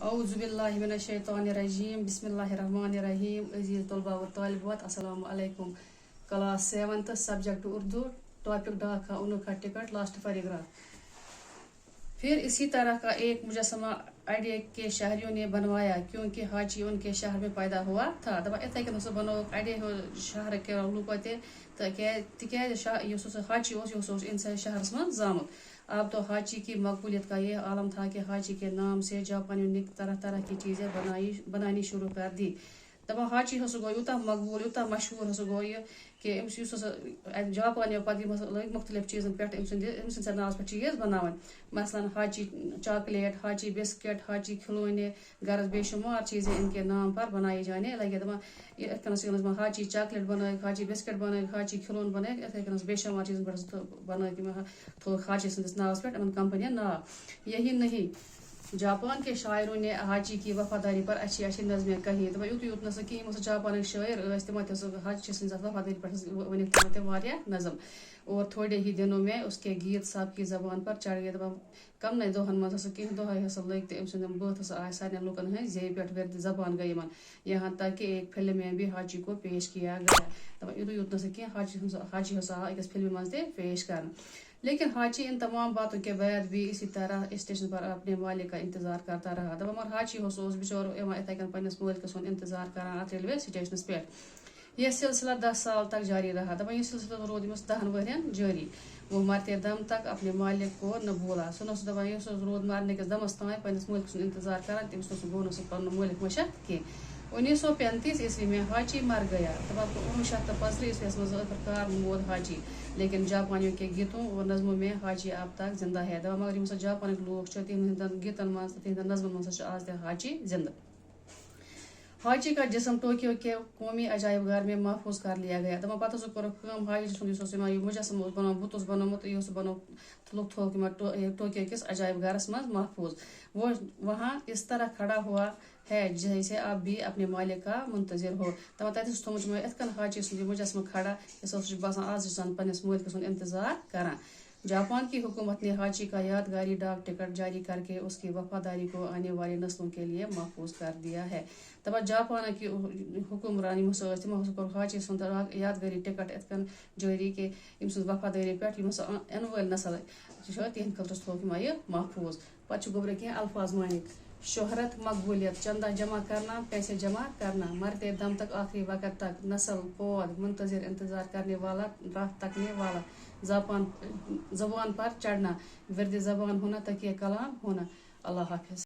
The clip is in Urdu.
اعوذ باللہ من الشیطان الرجیم بسم اللہ الرحمن الرحیم عزیز طلباء و طالبات السلام علیکم. کلاس 7 سبجیکٹ اردو ٹاپک ڈاک کا انوکھا ٹکٹ لاسٹ پیراگراف. پھر اسی طرح کا ایک مجسمہ اڈے کے شہریوں نے بنوایا کیونکہ حاجی ان کے شہر میں پیدا ہوا تھا. دپان اتھے کن سہ بنو اڈے شہر کے لوکو تکیاز حاجی اس انسان شہرس من زامت. اب تو حاجی کی مقبولیت کا یہ عالم تھا کہ حاجی کے نام سے جاپانیوں نے طرح طرح کی چیزیں بنانی شروع کر دی. دپان حاجی ہسا گو یوتہ مقبول یوتہ مشہور ہسا گو یہ کہ جاپانیو پتہ لگ مختلف چیزن پہ سند ناوس پہ چیز بناون. مثلاً حاجی چاکلیٹ، حاجی بسکٹ، حاجی کھلونے غرض بے شمار چیزیں ان کے نام پر بنائی جانے لگے. دپان حاجی چاکلیٹ بنائک، حاجی بسکٹ بنائک، حاجی کھلون بنائک، اتھے کن بے شمار چیزن پہ بنائک تھوک حاجی سندس ناوس پہ ان کمپنین ناو. یہی نہیں، جاپان کے شاعروں نے حاجی کی وفاداری پر اچھی اچھی نظمیں کہی. دپان یوت نہ کہیں جاپانک شاعر تمو حاجی سندس وفاداری پر ونک تمو نظم. اور تھوڑے ہی دنوں میں اس کے گیت سب کی زبان پر چڑھ گئے. دپان کم نئی دہن مز کہیں دہے لگ تو سند بت آئے سارے لوکن ہند زی پہ ورد زبان گئی من. یہاں تک کہ ایک فلم میں بھی حاجی کو پیش کیا گیا. دپان یوت نہ کہیں حاجی ہسا آ أکس فلم مز پیش کرن. لیکن حاجی ان تمام باتوں کے بعد بھی اسی طرح اسٹیشن پر اپنے مالک کا انتظار کرتا رہا. دپان مگر حاجی بچور اتھے کن پنس مالکس ہند انتظار کران ات ریلوے سٹیشنس پہ. یہ سلسلہ 10 سال تک جاری رہا. دپان یہ سلسلہ رود 10 ورین جاری. وہ مرتے دم تک اپنے مالک کو نہ بولا. سہ دپان یہ رود مرنے کس دمس تان پنس مالک سن انتظار کران. تمس گو نہ پن مالک مشت کی. 1935 عیسوی میں حاجی مر گیا. دپان 1975 عیسوی مز آخرکار مود حاجی. لیکن جاپانیوں کے گیتوں اور نظموں میں حاجی اب تک زندہ ہے. دپان مگر یم جاپانک لوگ تہندن گیتن مز تہندن نظمن مز آج تہ حاجی زندہ. حاجی کا جسم ٹوکیو کے قومی عجائب گھر میں محفوظ کر لیا گیا. دپان پتہ کورک حاجی سند مجسم بنو بت بنوت یہ بنو تھوک ٹوکیو کس عجائب گھرس مز محفوظ. وہ وہاں اس طرح کھڑا ہوا ہے جیسے اب بھی اپنے مالک کا منتظر ہو. دپان تتس تھومت ات کن حاجی سند مجسمہ کھڑا اس باسان آز سان پنس مالک سند انتظار کران. جاپان کی حکومت نے حاجی کا یادگاری ڈاک ٹکٹ جاری کر کے اس کی وفاداری کو آنے والی نسلوں کے لیے محفوظ کر دیا ہے. دپان جاپان کی حکمرانی تمو کور حاجی سند یادگاری ٹکٹ ات کن جاری کہ یم سند وفاداری پہ یم ان ول نسل تہند خاطر تھوک یہ محفوظ. پتہ گوبر کی الفاظ مانک. شہرت، مقبولیت، چندہ جمع کرنا، پیسے جمع کرنا، مرتے دم تک آخری وقت تک، نسل، پود، منتظر، انتظار کرنے والا، راہ تکنے والا، زبان پر چڑھنا، ورد زبان ہونا، تکیہ کلام ہونا. اللہ حافظ.